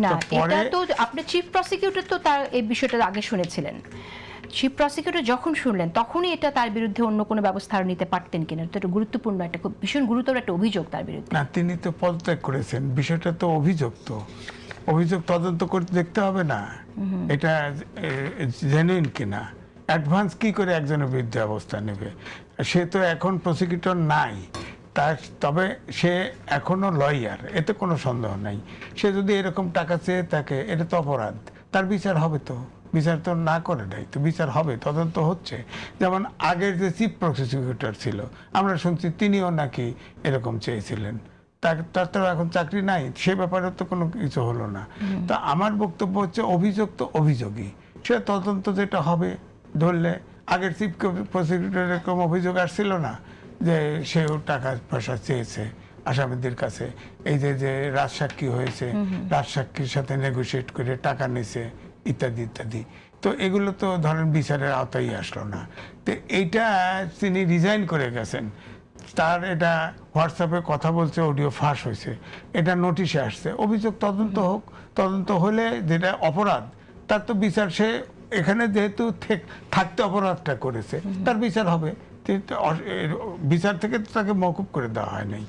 না, এটা তো আপনি চিফ প্রসিকিউটর তো তার এই বিষয়টা আগে শুনেছিলেন। চিফ প্রসিকিউটর যখন শুনলেন তখনই এটা তার বিরুদ্ধে অন্য কোনো ব্যবস্থা আরো নিতে পারতেন কিনা, তো এটা গুরুত্বপূর্ণ একটা, খুব ভীষণ গুরুতর একটা অভিযোগ তার বিরুদ্ধে। না, তিনি তো পদত্যাগ করেছেন, বিষয়টা তো অভিযোগ, তো অভিযোগ তদন্ত করতে দেখতে হবে না এটা জেনুইন কিনা। অ্যাডভান্স কি করে একজনের বিরুদ্ধে অবস্থা নেবে? সে তো এখন প্রসিকিউটর নাই, তবে সে এখনো লয়ার, এতে কোনো সন্দেহ নাই। সে যদি এরকম টাকা চেয়ে থাকে, এটা তো অপরাধ, তার বিচার হবে। তো বিচার তো না করে নাই, তো বিচার হবে, তদন্ত হচ্ছে। যেমন আগের যে চিফ প্রসিকিউটর ছিল, আমরা শুনছি তিনিও নাকি এরকম চেয়েছিলেন। তার তো এখন চাকরি নাই, সে ব্যাপারে তো কোনো কিছু হলো না। তো আমার বক্তব্য হচ্ছে অভিযোগ তো অভিযোগই, সে তদন্ত যেটা হবে। ধরলে আগের চিফ প্রসিকিউটর এরকম অভিযোগ আসছিল না যে সেও টাকা পয়সা চেয়েছে আসামিদের কাছে, এই যে রাজসাক্ষী হয়েছে, রাজসাক্ষীর সাথে নেগোশিয়েট করে টাকা নিছে ইত্যাদি ইত্যাদি। তো এগুলো তো ধরেন বিচারের আওতায় আসলো না। তো এইটা তিনি রিজাইন করে গেছেন, তার এটা হোয়াটসঅ্যাপে কথা বলছে, অডিও ফাঁস হয়েছে, এটা নোটিশে আসছে। অভিযোগ তদন্ত হোক, তদন্ত হলে যেটা অপরাধ তার তো বিচার, সে এখানে যেহেতু থাকতে অপরাধটা করেছে, তার বিচার হবে। বিচার থেকে তাকে মওকুফ করে দেওয়া হয় নাই।